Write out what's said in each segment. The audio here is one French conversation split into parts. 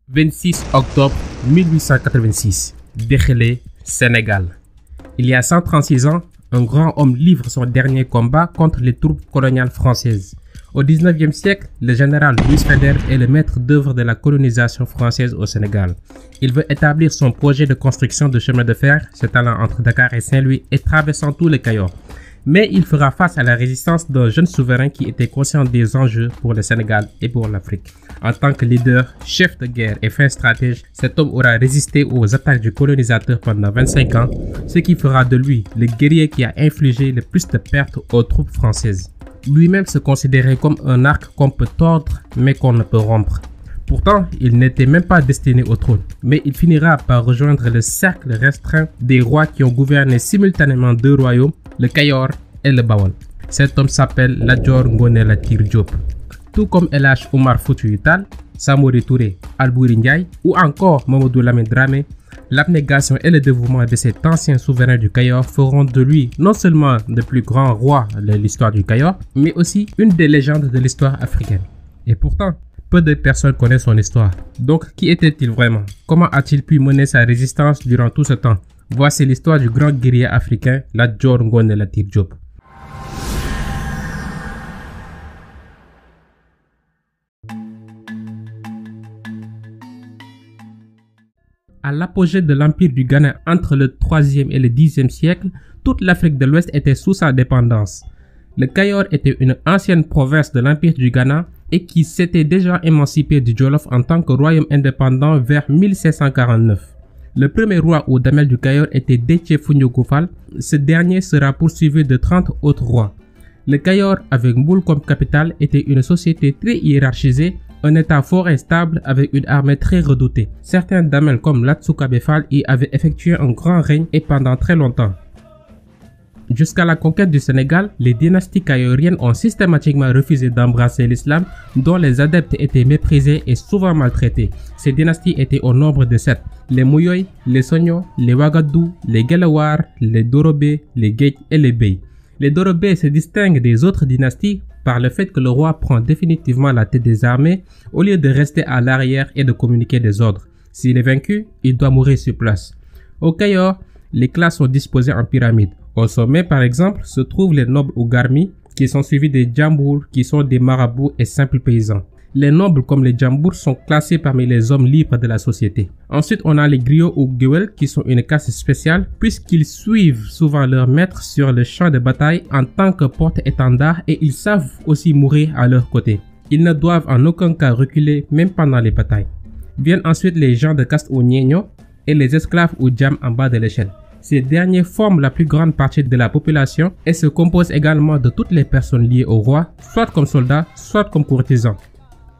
26 octobre 1886, Derklé, Sénégal. Il y a 136 ans, un grand homme livre son dernier combat contre les troupes coloniales françaises. Au 19e siècle, le général Louis Faidherbe est le maître d'œuvre de la colonisation française au Sénégal. Il veut établir son projet de construction de chemin de fer s'étalant entre Dakar et Saint-Louis et traversant tout le Cayor. Mais il fera face à la résistance d'un jeune souverain qui était conscient des enjeux pour le Sénégal et pour l'Afrique. En tant que leader, chef de guerre et fin stratège, cet homme aura résisté aux attaques du colonisateur pendant 25 ans, ce qui fera de lui le guerrier qui a infligé le plus de pertes aux troupes françaises. Lui-même se considérait comme un arc qu'on peut tordre mais qu'on ne peut rompre. Pourtant, il n'était même pas destiné au trône, mais il finira par rejoindre le cercle restreint des rois qui ont gouverné simultanément deux royaumes, le Cayor et le Bawol. Cet homme s'appelle Lat Dior Ngoné Latyr Diop. Tout comme El Hadj Oumar Foutiyou Tall, Samori Touré, Alboury Ndiaye ou encore Mamadou Lamine Dramé, l'abnégation et le dévouement de cet ancien souverain du Cayor feront de lui non seulement le plus grand roi de l'histoire du Cayor, mais aussi une des légendes de l'histoire africaine. Et pourtant, peu de personnes connaissent son histoire. Donc, qui était-il vraiment? Comment a-t-il pu mener sa résistance durant tout ce temps? Voici l'histoire du grand guerrier africain Lat Dior Ngoné Latyr Diop. À l'apogée de l'empire du Ghana entre le 3e et le 10e siècle, toute l'Afrique de l'Ouest était sous sa dépendance. Le Cayor était une ancienne province de l'empire du Ghana et qui s'était déjà émancipé du Jolof en tant que royaume indépendant vers 1749. Le premier roi ou damel du Cayor était Déthié Foundiougu Fall. Ce dernier sera poursuivi de 30 autres rois. Le Cayor, avec Mboul comme capitale, était une société très hiérarchisée, un état fort et stable avec une armée très redoutée. Certains damels comme Lat Soukabé Fall y avaient effectué un grand règne et pendant très longtemps. Jusqu'à la conquête du Sénégal, les dynasties caïoriennes ont systématiquement refusé d'embrasser l'islam, dont les adeptes étaient méprisés et souvent maltraités. Ces dynasties étaient au nombre de 7. Les Mouyoy, les Sogno, les Ouagadou, les Gelawar, les Dorobé, les Gueye et les Bey. Les Dorobé se distinguent des autres dynasties par le fait que le roi prend définitivement la tête des armées au lieu de rester à l'arrière et de communiquer des ordres. S'il est vaincu, il doit mourir sur place. Au Cayor, les classes sont disposées en pyramide. Au sommet, par exemple, se trouvent les nobles ou garmis, qui sont suivis des djambours, qui sont des marabouts et simples paysans. Les nobles comme les djambours sont classés parmi les hommes libres de la société. Ensuite, on a les griots ou guewel, qui sont une caste spéciale, puisqu'ils suivent souvent leur maître sur le champ de bataille en tant que porte-étendard et ils savent aussi mourir à leur côté. Ils ne doivent en aucun cas reculer, même pendant les batailles. Viennent ensuite les gens de caste ou niéno et les esclaves ou djam en bas de l'échelle. Ces derniers forment la plus grande partie de la population et se composent également de toutes les personnes liées au roi, soit comme soldats, soit comme courtisans.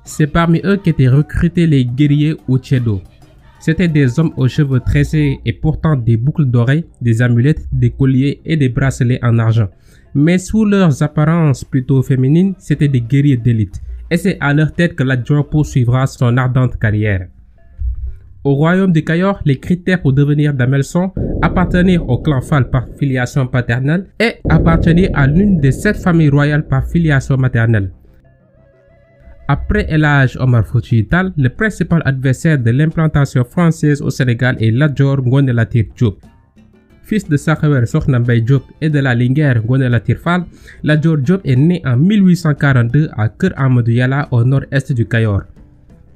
C'est parmi eux qu'étaient recrutés les guerriers ou tchedo. C'étaient des hommes aux cheveux tressés et portant des boucles d'oreilles, des amulettes, des colliers et des bracelets en argent. Mais sous leurs apparences plutôt féminines, c'étaient des guerriers d'élite. Et c'est à leur tête que Lat Dior poursuivra son ardente carrière. Au royaume du Cayor, les critères pour devenir damel sont appartenir au clan Fall par filiation paternelle et appartenir à l'une des 7 familles royales par filiation maternelle. Après El Hadj Oumar Foutiyou Tall, le principal adversaire de l'implantation française au Sénégal est Lat Dior Ngoné Latyr Diop. Fils de Sakhawer Sokhna Mbaye Diop et de la Linguère Ngoné Latyr Fall, Lat Dior Diop est né en 1842 à Keur Amadou Yalla au nord-est du Cayor.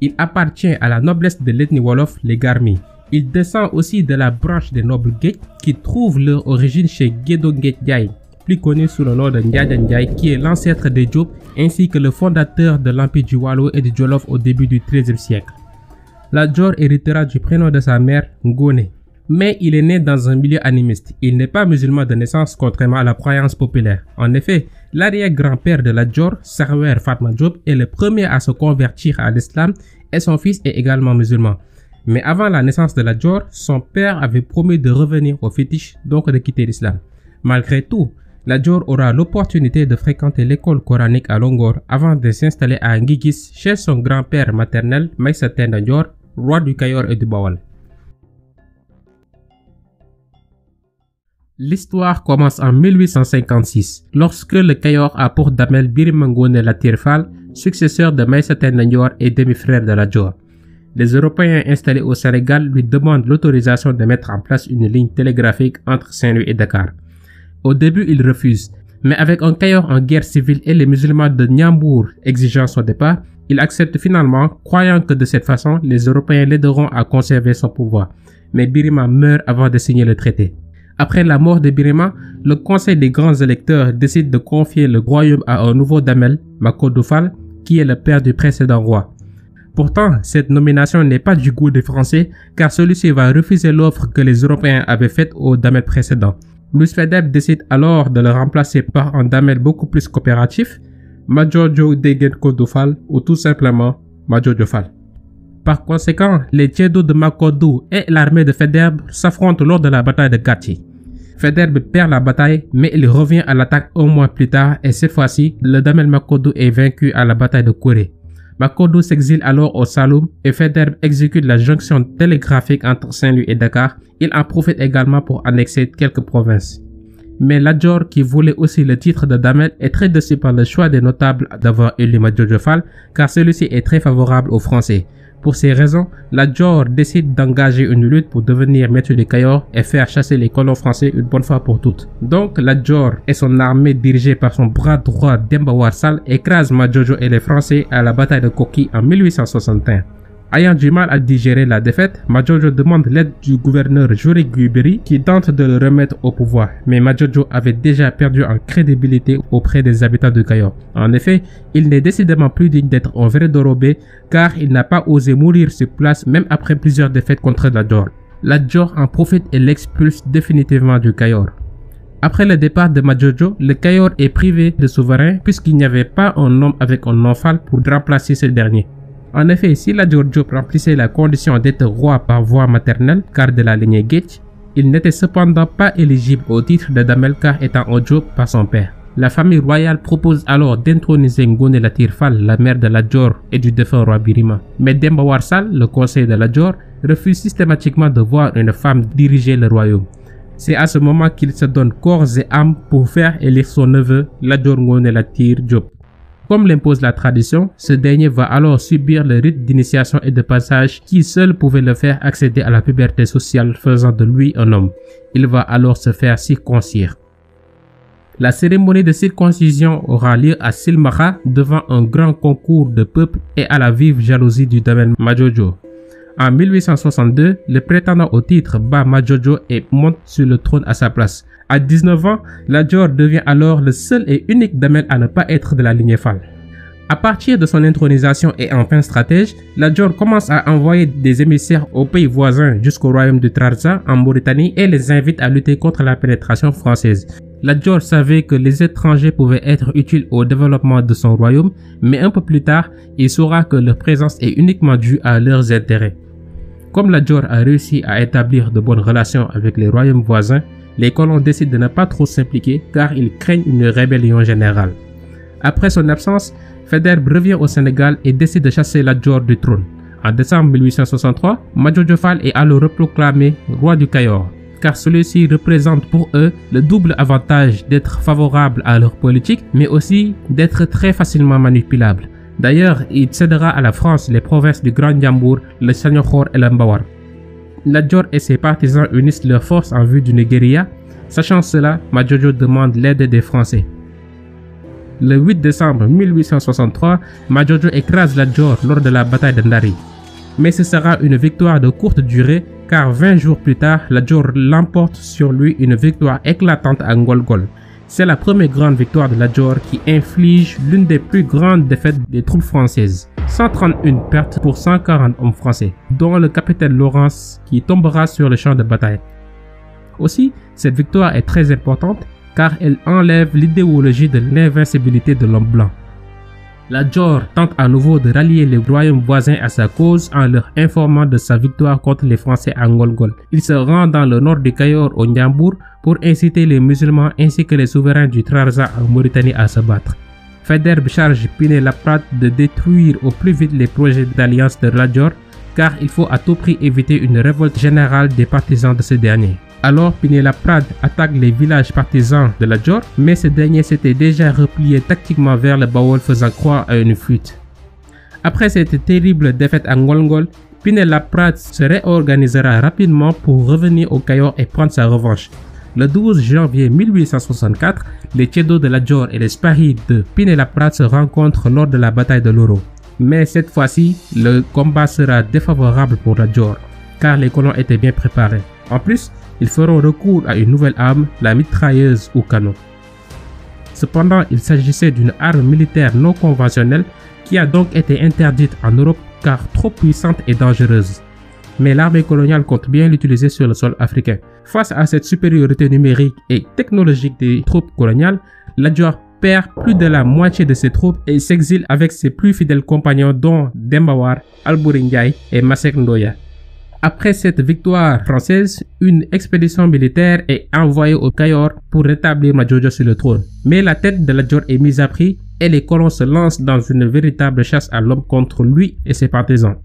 Il appartient à la noblesse de l'ethnie Wolof, les Garmi. Il descend aussi de la branche des nobles Gueye qui trouvent leur origine chez Guédo Ngueth Ndiaye, plus connu sous le nom de Ndiadia Ndiaye, qui est l'ancêtre des Diop ainsi que le fondateur de l'empire du Waalo et du Jolof au début du XIIIe siècle. Lat Dior héritera du prénom de sa mère, Ngoné. Mais il est né dans un milieu animiste. Il n'est pas musulman de naissance contrairement à la croyance populaire. En effet, l'arrière-grand-père de Lat Dior, Sakhawer Fatma Diop, est le premier à se convertir à l'islam et son fils est également musulman. Mais avant la naissance de Lat Dior, son père avait promis de revenir au fétiche, donc de quitter l'islam. Malgré tout, Lat Dior aura l'opportunité de fréquenter l'école coranique à Longor avant de s'installer à Nguigis chez son grand-père maternel, Maïssa Tenda Dior, roi du Cayor et du Bawol. L'histoire commence en 1856, lorsque le Cayor a pour damel Birima Ngoné Latyr Fall, successeur de Maïssa Tenda Dior et demi-frère de Lat Dior. Les Européens installés au Sénégal lui demandent l'autorisation de mettre en place une ligne télégraphique entre Saint-Louis et Dakar. Au début, il refuse, mais avec un Kayor en guerre civile et les musulmans de Niambour exigeant son départ, il accepte finalement, croyant que de cette façon, les Européens l'aideront à conserver son pouvoir. Mais Birima meurt avant de signer le traité. Après la mort de Birima, le Conseil des grands électeurs décide de confier le royaume à un nouveau damel, Makodou Fall, qui est le père du précédent roi. Pourtant, cette nomination n'est pas du goût des Français, car celui-ci va refuser l'offre que les Européens avaient faite au damel précédent. Louis Faidherbe décide alors de le remplacer par un damel beaucoup plus coopératif, Madjojo Degen Kodou Fall, ou tout simplement Madjojo Fall. Par conséquent, les Tiédou de Makodou et l'armée de Faidherbe s'affrontent lors de la bataille de Gati. Faidherbe perd la bataille, mais il revient à l'attaque un mois plus tard et cette fois-ci, le damel Makodou est vaincu à la bataille de Kouré. Makodou s'exile alors au Saloum et Faidherbe exécute la jonction télégraphique entre Saint-Louis et Dakar. Il en profite également pour annexer quelques provinces. Mais Lat Dior, qui voulait aussi le titre de damel, est très déçu par le choix des notables d'avoir élu Madjojo Fall, car celui-ci est très favorable aux Français. Pour ces raisons, Lat Dior décide d'engager une lutte pour devenir maître du Kayor et faire chasser les colons français une bonne fois pour toutes. Donc Lat Dior et son armée dirigée par son bras droit Demba War Sall écrasent Madjojo et les Français à la bataille de Koki en 1861. Ayant du mal à digérer la défaite, Madjojo demande l'aide du gouverneur Jori Guiberi qui tente de le remettre au pouvoir. Mais Madjojo avait déjà perdu en crédibilité auprès des habitants de Kayor. En effet, il n'est décidément plus digne d'être un vrai Dorobé car il n'a pas osé mourir sur place même après plusieurs défaites contre Lat Dior. Lat Dior en profite et l'expulse définitivement du Kayor. Après le départ de Madjojo, le Kayor est privé de souverain puisqu'il n'y avait pas un homme avec un nom Fall pour remplacer ce dernier. En effet, si Lat Dior Diop remplissait la condition d'être roi par voie maternelle, car de la lignée Guetch, il n'était cependant pas éligible au titre de damel car étant un Diop par son père. La famille royale propose alors d'introniser Ngoné Latyr Fall, la mère de Lat Dior et du défunt roi Birima. Mais Demba War Sall, le conseiller de Lat Dior, refuse systématiquement de voir une femme diriger le royaume. C'est à ce moment qu'il se donne corps et âme pour faire élire son neveu, Lat Dior Ngoné Latyr Diop. Comme l'impose la tradition, ce dernier va alors subir le rite d'initiation et de passage qui seul pouvait le faire accéder à la puberté sociale faisant de lui un homme. Il va alors se faire circoncire. La cérémonie de circoncision aura lieu à Silmaxa devant un grand concours de peuple et à la vive jalousie du damel Madjojo. En 1862, le prétendant au titre bat Madjojo et monte sur le trône à sa place. À 19 ans, Lat Dior devient alors le seul et unique damel à ne pas être de la lignée Fall. À partir de son intronisation et en fin stratège, Lat Dior commence à envoyer des émissaires aux pays voisins jusqu'au royaume de Trarza en Mauritanie et les invite à lutter contre la pénétration française. Lat Dior savait que les étrangers pouvaient être utiles au développement de son royaume, mais un peu plus tard, il saura que leur présence est uniquement due à leurs intérêts. Comme Lat Dior a réussi à établir de bonnes relations avec les royaumes voisins, les colons décident de ne pas trop s'impliquer car ils craignent une rébellion générale. Après son absence, Faidherbe revient au Sénégal et décide de chasser Lat Dior du trône. En décembre 1863, Madjojo Fall est alors reproclamé roi du Kayor, car celui-ci représente pour eux le double avantage d'être favorable à leur politique, mais aussi d'être très facilement manipulable. D'ailleurs, il cédera à la France les provinces du Grand Ndiambour, le Saniokhor et le Mbawar. Lat Dior et ses partisans unissent leurs forces en vue d'une guérilla. Sachant cela, Madjojo demande l'aide des Français. Le 8 décembre 1863, Madjojo écrase Lat Dior lors de la bataille de Ndari. Mais ce sera une victoire de courte durée car 20 jours plus tard, Lat Dior l'emporte sur lui une victoire éclatante à Ngolgol. C'est la première grande victoire de Lat Dior qui inflige l'une des plus grandes défaites des troupes françaises. 131 pertes pour 140 hommes français, dont le capitaine Lawrence qui tombera sur le champ de bataille. Aussi, cette victoire est très importante car elle enlève l'idéologie de l'invincibilité de l'homme blanc. Lat Dior tente à nouveau de rallier les royaumes voisins à sa cause en leur informant de sa victoire contre les Français à Ngolgol. Il se rend dans le nord du Kayor au Ndiambour pour inciter les musulmans ainsi que les souverains du Trarza en Mauritanie à se battre. Faidherbe charge Pinet-Laprade de détruire au plus vite les projets d'alliance de Lat Dior car il faut à tout prix éviter une révolte générale des partisans de ce dernier. Alors Pinet-Laprade attaque les villages partisans de Lat Dior, mais ce dernier s'était déjà replié tactiquement vers le Bawol faisant croire à une fuite. Après cette terrible défaite à Ngolgol, Pinet-Laprade se réorganisera rapidement pour revenir au Cayor et prendre sa revanche. Le 12 janvier 1864, les Ceddo de Lat Dior et les Spahi de Pinet-Laprade se rencontrent lors de la bataille de Loro. Mais cette fois-ci, le combat sera défavorable pour Lat Dior, car les colons étaient bien préparés. En plus, ils feront recours à une nouvelle arme, la mitrailleuse ou canon. Cependant, il s'agissait d'une arme militaire non conventionnelle qui a donc été interdite en Europe car trop puissante et dangereuse. Mais l'armée coloniale compte bien l'utiliser sur le sol africain. Face à cette supériorité numérique et technologique des troupes coloniales, Lat Dior perd plus de la moitié de ses troupes et s'exile avec ses plus fidèles compagnons dont Demba War, Alboury Ndiaye et Masseck Ndoya. Après cette victoire française, une expédition militaire est envoyée au Cayor pour rétablir Majorjo sur le trône. Mais la tête de Lat Dior est mise à prix et les colons se lancent dans une véritable chasse à l'homme contre lui et ses partisans.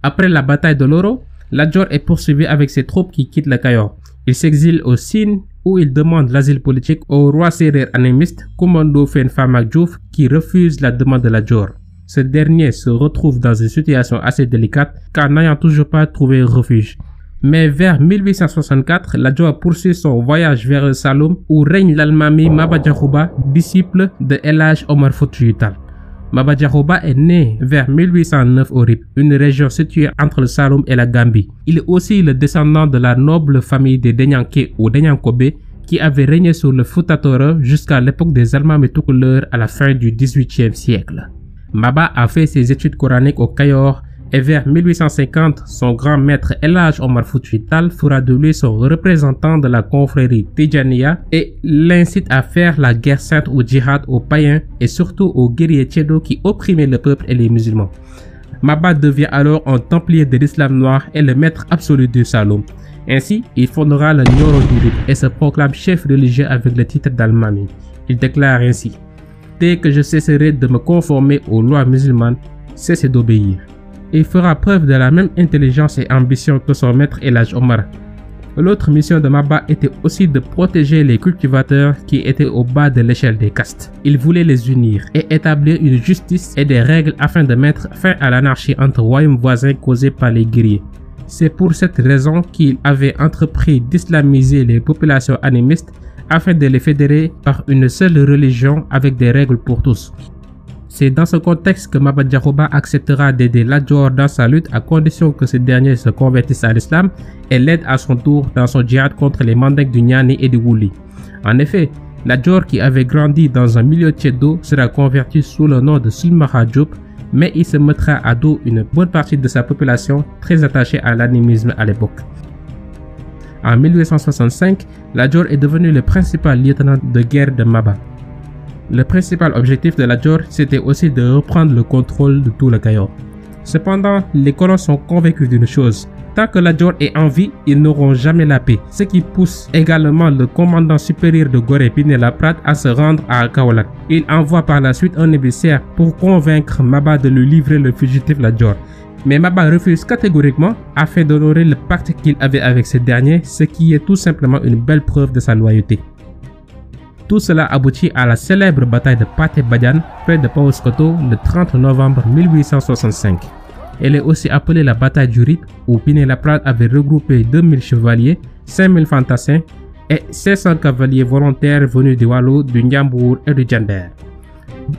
Après la bataille de Loro, Lat Dior est poursuivi avec ses troupes qui quittent le Cayor. Il s'exile au Sine où il demande l'asile politique au roi sérère animiste Coumba Ndoffène Famack Diouf qui refuse la demande de Lat Dior. Ce dernier se retrouve dans une situation assez délicate car n'ayant toujours pas trouvé refuge. Mais vers 1864, Lat Dior poursuit son voyage vers le Saloum où règne l'Almami Maba Diakhou Ba, disciple de El Hadj Omar Foutiyou Tall. Maba Diakhou Ba est né vers 1809 au Rip, une région située entre le Saloum et la Gambie. Il est aussi le descendant de la noble famille des Denyanké ou Denyankobe qui avait régné sur le Fouta Tooro jusqu'à l'époque des Almami Toucouleurs à la fin du XVIIIe siècle. Maba a fait ses études coraniques au Cayor et vers 1850, son grand maître El Hadj Omar Foutiyou Tall fera de lui son représentant de la confrérie Tidjaniya et l'incite à faire la guerre sainte ou djihad aux païens et surtout aux guerriers Ceddo qui opprimaient le peuple et les musulmans. Maba devient alors un templier de l'islam noir et le maître absolu du Saloum. Ainsi, il fondera le Nioro du Rip et se proclame chef religieux avec le titre d'Almami. Il déclare ainsi: « Dès que je cesserai de me conformer aux lois musulmanes, cessez d'obéir. » Il fera preuve de la même intelligence et ambition que son maître El Hadj Omar. L'autre mission de Maba était aussi de protéger les cultivateurs qui étaient au bas de l'échelle des castes. Il voulait les unir et établir une justice et des règles afin de mettre fin à l'anarchie entre royaumes voisins causés par les guerriers. C'est pour cette raison qu'il avait entrepris d'islamiser les populations animistes afin de les fédérer par une seule religion avec des règles pour tous. C'est dans ce contexte que Maba Diakhou Ba acceptera d'aider Lat Dior dans sa lutte à condition que ce dernier se convertisse à l'islam et l'aide à son tour dans son djihad contre les Mandingues du Niani et du Wuli. En effet, Lat Dior qui avait grandi dans un milieu Ceddo sera converti sous le nom de Sulmaxa Diop, mais il se mettra à dos une bonne partie de sa population très attachée à l'animisme à l'époque. En 1865, Lat Dior est devenu le principal lieutenant de guerre de Maba. Le principal objectif de Lat Dior, c'était aussi de reprendre le contrôle de tout le Cayor. Cependant, les colons sont convaincus d'une chose: tant que Lat Dior est en vie, ils n'auront jamais la paix, ce qui pousse également le commandant supérieur de Gorée Pinet-Laprade à se rendre à Kaolack. Il envoie par la suite un émissaire pour convaincre Maba de lui livrer le fugitif Lat Dior. Mais Maba refuse catégoriquement afin d'honorer le pacte qu'il avait avec ce dernier, ce qui est tout simplement une belle preuve de sa loyauté. Tout cela aboutit à la célèbre bataille de Pathé Badiane près de Paoskoto le 30 novembre 1865. Elle est aussi appelée la bataille du Rip où Pinet-Laprade avait regroupé 2000 chevaliers, 5000 fantassins et 500 cavaliers volontaires venus du Waalo, du Ndiambour et du Diender.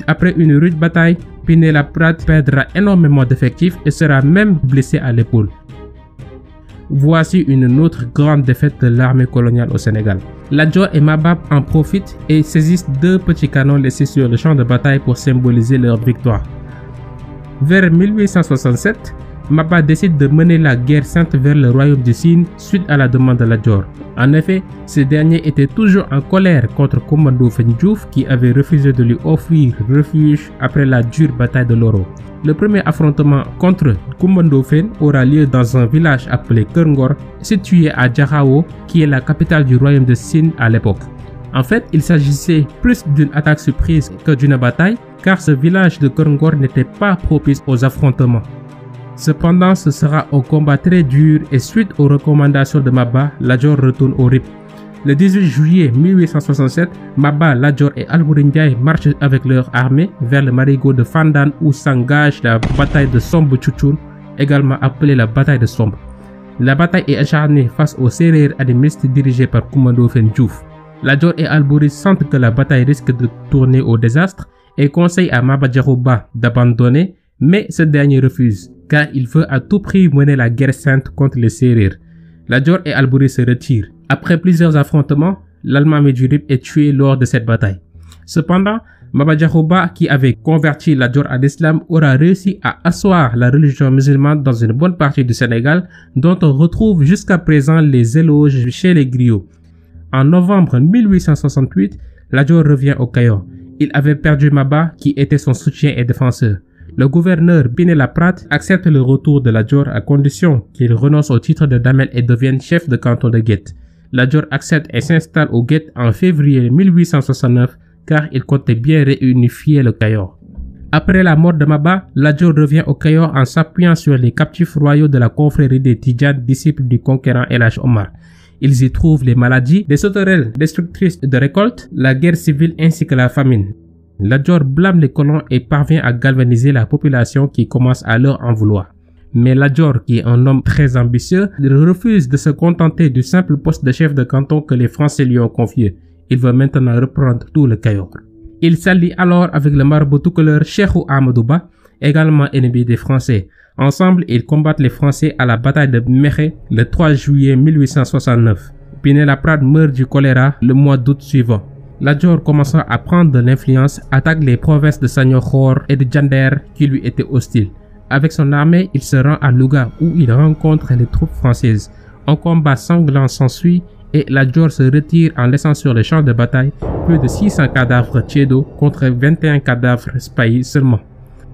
Après une rude bataille, Pinet-Laprade perdra énormément d'effectifs et sera même blessé à l'épaule. Voici une autre grande défaite de l'armée coloniale au Sénégal. Lat Dior et Maba en profitent et saisissent 2 petits canons laissés sur le champ de bataille pour symboliser leur victoire. Vers 1867, Maba décide de mener la guerre sainte vers le royaume du Sine suite à la demande de Lat Dior. En effet, ce dernier était toujours en colère contre Coumba Ndoffène Diouf qui avait refusé de lui offrir refuge après la dure bataille de Loro. Le premier affrontement contre Coumba Ndoffène aura lieu dans un village appelé Keur Ngor, situé à Diakhao, qui est la capitale du royaume de Sine à l'époque. En fait, il s'agissait plus d'une attaque surprise que d'une bataille, car ce village de Keur Ngor n'était pas propice aux affrontements. Cependant, ce sera un combat très dur et suite aux recommandations de Maba, Lat Dior retourne au Rip. Le 18 juillet 1867, Maba, Lat Dior et Alboury Ndiaye marchent avec leur armée vers le marigot de Fandane où s'engage la bataille de Sombo Tchouchoun également appelée la bataille de Sombre. La bataille est acharnée face aux Sérères animistes dirigés par Coumba Ndoffène Diouf. Lat Dior et Albouri sentent que la bataille risque de tourner au désastre et conseillent à Maba Diakhou Ba d'abandonner, mais ce dernier refuse, car il veut à tout prix mener la guerre sainte contre les Sérères. Lat Dior et Albouri se retirent. Après plusieurs affrontements, l'Almami du Rip est tué lors de cette bataille. Cependant, Maba Diakhou Ba, qui avait converti Lat Dior à l'islam, aura réussi à asseoir la religion musulmane dans une bonne partie du Sénégal, dont on retrouve jusqu'à présent les éloges chez les griots. En novembre 1868, Lat Dior revient au Kayor. Il avait perdu Maba, qui était son soutien et défenseur. Le gouverneur Pinet-Laprade accepte le retour de Lat Dior à condition qu'il renonce au titre de Damel et devienne chef de canton de Guet. Lat Dior accepte et s'installe au Guet en février 1869, car il comptait bien réunifier le Kayor. Après la mort de Maba, Lat Dior revient au Kayor en s'appuyant sur les captifs royaux de la confrérie des Tidjanes, disciples du conquérant El Hadj Omar. Ils y trouvent les maladies, des sauterelles destructrices de récoltes, la guerre civile ainsi que la famine. Lat Dior blâme les colons et parvient à galvaniser la population qui commence à leur en vouloir. Mais Lat Dior, qui est un homme très ambitieux, refuse de se contenter du simple poste de chef de canton que les Français lui ont confié. Il veut maintenant reprendre tout le Kayor. Il s'allie alors avec le marabout toucouleur Cheikhou Amadou Ba, également ennemi des Français. Ensemble, ils combattent les Français à la bataille de Mékhé le 3 juillet 1869. Pinet-Laprade meurt du choléra le mois d'août suivant. Lat Dior, commençant à prendre de l'influence, attaque les provinces de Saniokhor et de Diender qui lui étaient hostiles. Avec son armée, il se rend à Louga où il rencontre les troupes françaises. Un combat sanglant s'ensuit et Lat Dior se retire en laissant sur le champ de bataille plus de 600 cadavres Tchédo contre 21 cadavres Spahis seulement.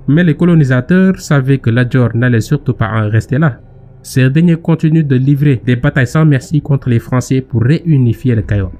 Mais les colonisateurs savaient que Lat Dior n'allait surtout pas en rester là. Ces derniers continuent de livrer des batailles sans merci contre les Français pour réunifier le Kayor.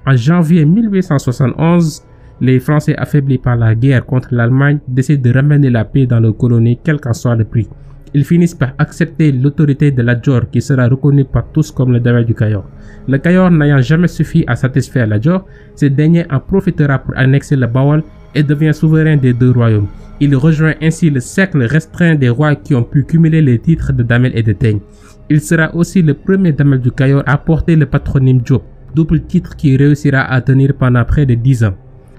En janvier 1871, les Français affaiblis par la guerre contre l'Allemagne décident de ramener la paix dans leurs colonies quel qu'en soit le prix. Ils finissent par accepter l'autorité de Lat Dior qui sera reconnue par tous comme le Damel du Kayor. Le Kayor n'ayant jamais suffi à satisfaire Lat Dior, ce dernier en profitera pour annexer le Bawol et devient souverain des deux royaumes. Il rejoint ainsi le cercle restreint des rois qui ont pu cumuler les titres de Damel et de Teigne. Il sera aussi le premier Damel du Kayor à porter le patronyme Diop, double titre qui réussira à tenir pendant près de 10 ans.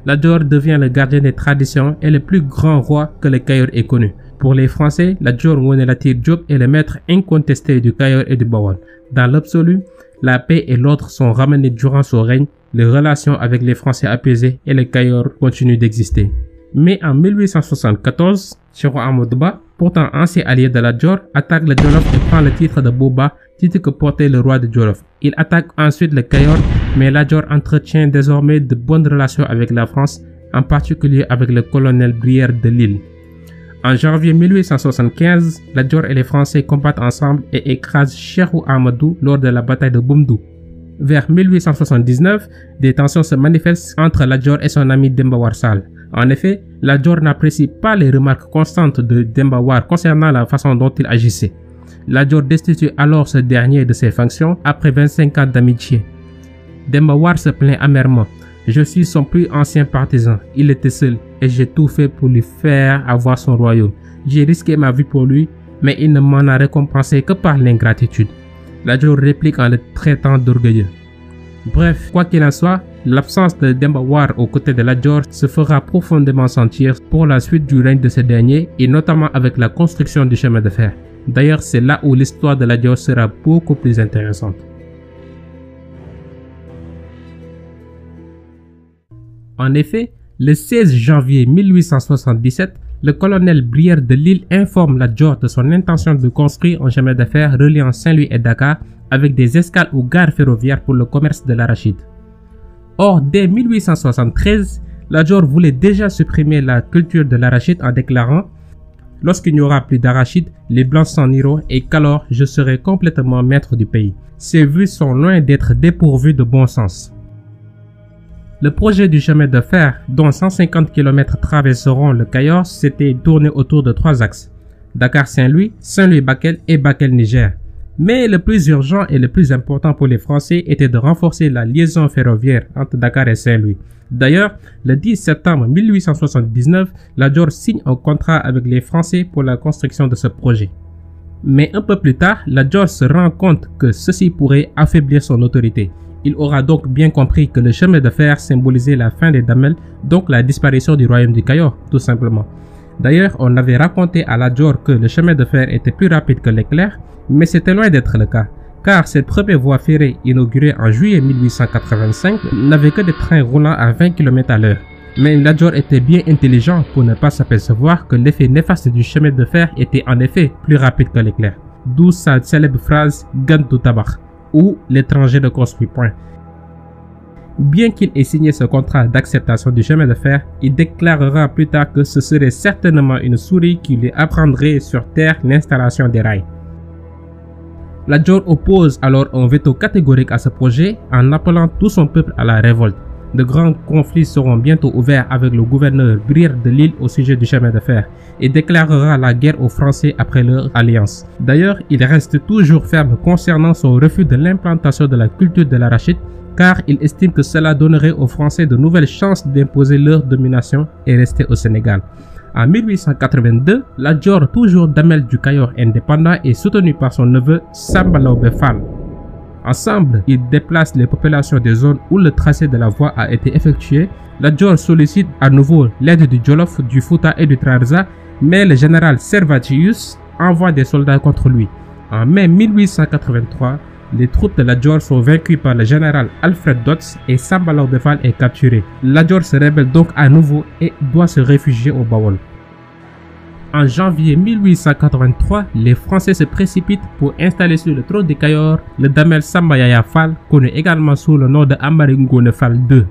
Lat Dior devient le gardien des traditions et le plus grand roi que le Kayor ait connu. Pour les Français, Lat Dior Ngoné Latyr Diop est le maître incontesté du Kayor et du Bawol. Dans l'absolu, la paix et l'ordre sont ramenés durant son règne, les relations avec les Français apaisées et le Kayor continuent d'exister. Mais en 1874, Cheikhou Amadou Ba, pourtant ancien allié de Lat Dior, attaque le Jolof et prend le titre de Boba, titre que portait le roi de Jolof. Il attaque ensuite le Kayor, mais Lat Dior entretient désormais de bonnes relations avec la France, en particulier avec le colonel Brière de Lille. En janvier 1875, Lat Dior et les Français combattent ensemble et écrasent Cheikhou Amadou lors de la bataille de Boumdou. Vers 1879, des tensions se manifestent entre Lat Dior et son ami Demba War Sall. En effet, Lat Dior n'apprécie pas les remarques constantes de Demba War concernant la façon dont il agissait. Lat Dior destitue alors ce dernier de ses fonctions après 25 ans d'amitié. Demba War se plaint amèrement. Je suis son plus ancien partisan. Il était seul et j'ai tout fait pour lui faire avoir son royaume. J'ai risqué ma vie pour lui, mais il ne m'en a récompensé que par l'ingratitude. Lat Dior réplique en le traitant d'orgueilleux. Bref, quoi qu'il en soit, l'absence de Demba War aux côtés de Lat Dior se fera profondément sentir pour la suite du règne de ce dernier et notamment avec la construction du chemin de fer. D'ailleurs, c'est là où l'histoire de Lat Dior sera beaucoup plus intéressante. En effet, le 16 janvier 1877, le colonel Brière de Lille informe Lat Dior de son intention de construire un chemin de fer reliant Saint-Louis et Dakar avec des escales aux gares ferroviaires pour le commerce de l'arachide. Or, dès 1873, Lat Dior voulait déjà supprimer la culture de l'arachide en déclarant « Lorsqu'il n'y aura plus d'arachide, les Blancs s'en iront et qu'alors je serai complètement maître du pays. » Ces vues sont loin d'être dépourvues de bon sens. Le projet du chemin de fer, dont 150 km traverseront le Kayor, s'était tourné autour de 3 axes. Dakar-Saint-Louis, Saint-Louis-Bakel et Bakel-Niger. Mais le plus urgent et le plus important pour les Français était de renforcer la liaison ferroviaire entre Dakar et Saint-Louis. D'ailleurs, le 10 septembre 1879, Lat Dior signe un contrat avec les Français pour la construction de ce projet. Mais un peu plus tard, Lat Dior se rend compte que ceci pourrait affaiblir son autorité. Il aura donc bien compris que le chemin de fer symbolisait la fin des Damel, donc la disparition du royaume du Cayor, tout simplement. D'ailleurs, on avait raconté à Lat Dior que le chemin de fer était plus rapide que l'éclair, mais c'était loin d'être le cas, car cette première voie ferrée inaugurée en juillet 1885 n'avait que des trains roulant à 20 km à l'heure. Mais Lat Dior était bien intelligent pour ne pas s'apercevoir que l'effet néfaste du chemin de fer était en effet plus rapide que l'éclair. D'où sa célèbre phrase « Gan du tabac » ou « l'étranger ne construit point ». Bien qu'il ait signé ce contrat d'acceptation du chemin de fer, il déclarera plus tard que ce serait certainement une souris qui lui apprendrait sur terre l'installation des rails. Lat Dior oppose alors un veto catégorique à ce projet en appelant tout son peuple à la révolte. De grands conflits seront bientôt ouverts avec le gouverneur Brière de Lille au sujet du chemin de fer et déclarera la guerre aux Français après leur alliance. D'ailleurs, il reste toujours ferme concernant son refus de l'implantation de la culture de l'arachide, car il estime que cela donnerait aux Français de nouvelles chances d'imposer leur domination et rester au Sénégal. En 1882, Lat Dior, toujours Damel du Cayor indépendant, est soutenu par son neveu Samba Laobé Fall. Ensemble, ils déplacent les populations des zones où le tracé de la voie a été effectué. Lat Dior sollicite à nouveau l'aide du Jolof, du Fouta et du Trarza, mais le général Servatius envoie des soldats contre lui. En mai 1883, les troupes de Lat Dior sont vaincues par le général Alfred Dodds et Samba Laobé Fall est capturé. Lat Dior se rebelle donc à nouveau et doit se réfugier au Bawol. En janvier 1883, les Français se précipitent pour installer sur le trône du Cayor le Damel Samba Yaya Fall, connu également sous le nom de Amari Ngoné Fall II.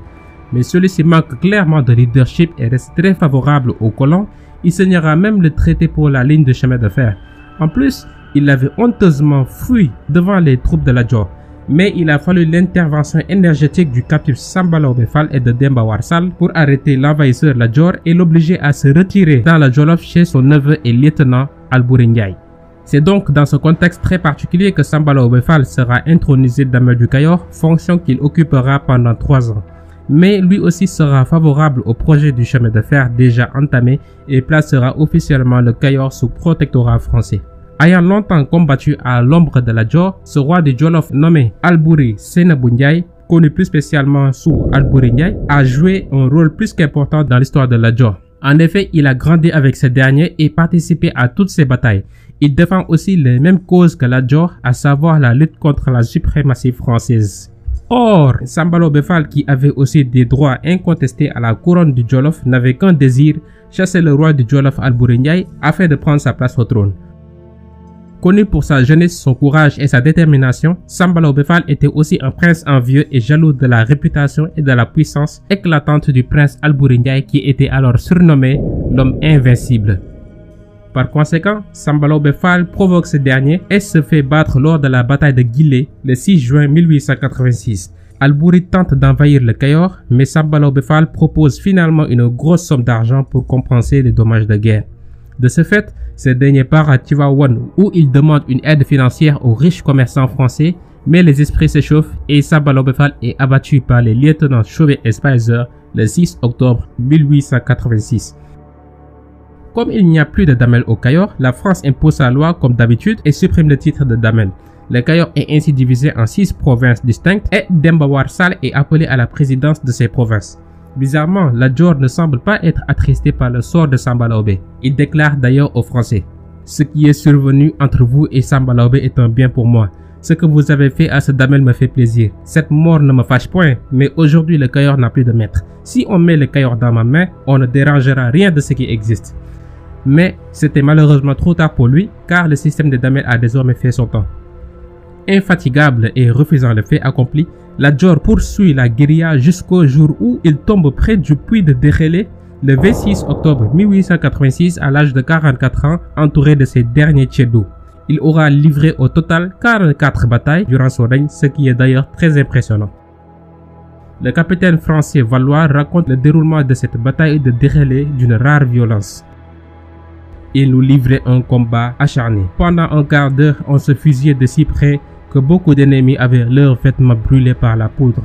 Mais celui-ci manque clairement de leadership et reste très favorable aux colons. Il signera même le traité pour la ligne de chemin de fer. En plus, il avait honteusement fui devant les troupes de Lat Dior. Mais il a fallu l'intervention énergétique du captif Samba Laobé Fall et de Demba War Sall pour arrêter l'envahisseur Lat Dior et l'obliger à se retirer dans la Jolof chez son neveu et lieutenant Alboury Ndiaye. C'est donc dans ce contexte très particulier que Samba Laobé Fall sera intronisé Damel du Cayor, fonction qu'il occupera pendant 3 ans. Mais lui aussi sera favorable au projet du chemin de fer déjà entamé et placera officiellement le Cayor sous protectorat français. Ayant longtemps combattu à l'ombre de Lat Dior, ce roi du Jolof nommé Alboury Sénabou Ndiaye, connu plus spécialement sous Alboury Ndiaye, a joué un rôle plus qu'important dans l'histoire de Lat Dior. En effet, il a grandi avec ce dernier et participé à toutes ses batailles. Il défend aussi les mêmes causes que Lat Dior, à savoir la lutte contre la suprématie française. Or, Samba Laobé Fall, qui avait aussi des droits incontestés à la couronne du Jolof, n'avait qu'un désir, chasser le roi du Jolof Alboury Ndiaye afin de prendre sa place au trône. Connu pour sa jeunesse, son courage et sa détermination, Samba Laobé Fall était aussi un prince envieux et jaloux de la réputation et de la puissance éclatante du prince Alboury Ndiaye qui était alors surnommé l'homme invincible. Par conséquent, Samba Laobé Fall provoque ce dernier et se fait battre lors de la bataille de Guilé le 6 juin 1886. Alboury tente d'envahir le Cayor, mais Samba Laobé Fall propose finalement une grosse somme d'argent pour compenser les dommages de guerre. De ce fait, ce dernier part à Tivaouane où il demande une aide financière aux riches commerçants français, mais les esprits s'échauffent et Samba Laobé Fall est abattu par les lieutenants Chauvet et Spicer le 6 octobre 1886. Comme il n'y a plus de Damel au Cayor, la France impose sa loi comme d'habitude et supprime le titre de Damel. Le Cayor est ainsi divisé en 6 provinces distinctes et Demba War Sall est appelé à la présidence de ces provinces. Bizarrement, Lat Dior ne semble pas être attristé par le sort de Samba Laobé. Il déclare d'ailleurs aux Français: « Ce qui est survenu entre vous et Samba Laobé est un bien pour moi. Ce que vous avez fait à ce Damel me fait plaisir. Cette mort ne me fâche point, mais aujourd'hui le Cayor n'a plus de maître. Si on met le Cayor dans ma main, on ne dérangera rien de ce qui existe. » Mais c'était malheureusement trop tard pour lui, car le système de Damel a désormais fait son temps. Infatigable et refusant le fait accompli, Lat Dior poursuit la guérilla jusqu'au jour où il tombe près du puits de Derélé le 26 octobre 1886 à l'âge de 44 ans, entouré de ses derniers tchédous. Il aura livré au total 44 batailles durant son règne, ce qui est d'ailleurs très impressionnant. Le capitaine français Valois raconte le déroulement de cette bataille de Derélé d'une rare violence. Il nous livrait un combat acharné. Pendant un quart d'heure, on se fusillait de si près que beaucoup d'ennemis avaient leurs vêtements brûlés par la poudre.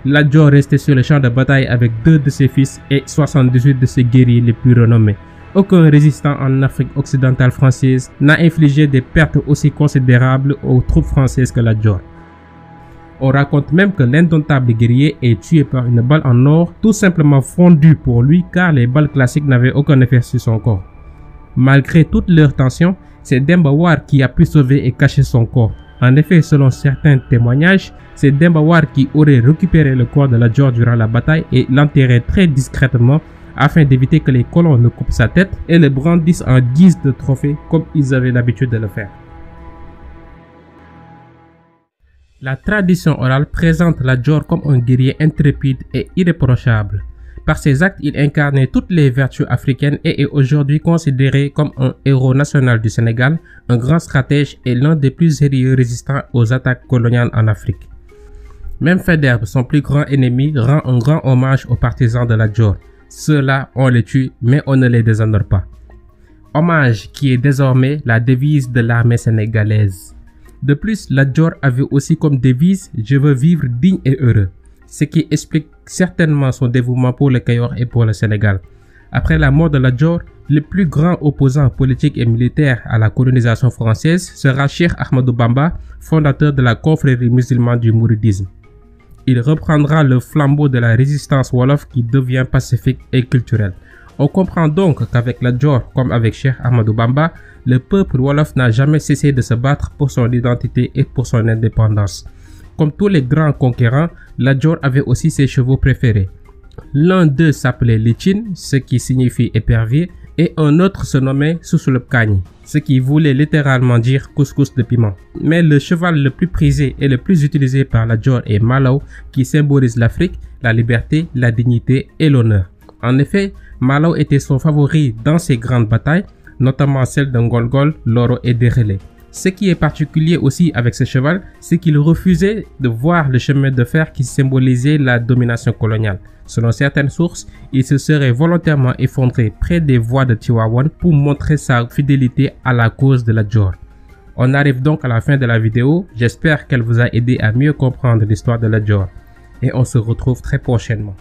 Lat Dior restait sur le champ de bataille avec 2 de ses fils et 78 de ses guerriers les plus renommés. aucun résistant en Afrique occidentale française n'a infligé des pertes aussi considérables aux troupes françaises que Lat Dior. On raconte même que l'indomptable guerrier est tué par une balle en or tout simplement fondue pour lui car les balles classiques n'avaient aucun effet sur son corps. Malgré toute leur tension, c'est Demba War qui a pu sauver et cacher son corps. En effet, selon certains témoignages, c'est Demba War qui aurait récupéré le corps de Lat Dior durant la bataille et l'enterré très discrètement afin d'éviter que les colons ne coupent sa tête et le brandissent en guise de trophée comme ils avaient l'habitude de le faire. La tradition orale présente Lat Dior comme un guerrier intrépide et irréprochable. Par ses actes, il incarnait toutes les vertus africaines et est aujourd'hui considéré comme un héros national du Sénégal, un grand stratège et l'un des plus sérieux résistants aux attaques coloniales en Afrique. Même Faidherbe, son plus grand ennemi, rend un grand hommage aux partisans de Lat Dior. Ceux-là, on les tue, mais on ne les déshonore pas. Hommage qui est désormais la devise de l'armée sénégalaise. De plus, Lat Dior avait aussi comme devise « Je veux vivre digne et heureux », ce qui explique certainement son dévouement pour le Kayor et pour le Sénégal. Après la mort de Lat Dior, le plus grand opposant politique et militaire à la colonisation française sera Cheikh Ahmadou Bamba, fondateur de la confrérie musulmane du mouridisme. Il reprendra le flambeau de la résistance wolof qui devient pacifique et culturelle. On comprend donc qu'avec Lat Dior comme avec Cheikh Ahmadou Bamba, le peuple wolof n'a jamais cessé de se battre pour son identité et pour son indépendance. Comme tous les grands conquérants, Lat Dior avait aussi ses chevaux préférés. L'un d'eux s'appelait Lichin, ce qui signifie épervier, et un autre se nommait Sousoulopkani, ce qui voulait littéralement dire couscous de piment. Mais le cheval le plus prisé et le plus utilisé par Lat Dior est Malaw, qui symbolise l'Afrique, la liberté, la dignité et l'honneur. En effet, Malaw était son favori dans ses grandes batailles, notamment celles de Ngolgol, Loro et Derélé. Ce qui est particulier aussi avec ce cheval, c'est qu'il refusait de voir le chemin de fer qui symbolisait la domination coloniale. Selon certaines sources, il se serait volontairement effondré près des voies de Tivaouane pour montrer sa fidélité à la cause de Lat Dior. On arrive donc à la fin de la vidéo, j'espère qu'elle vous a aidé à mieux comprendre l'histoire de Lat Dior. Et on se retrouve très prochainement.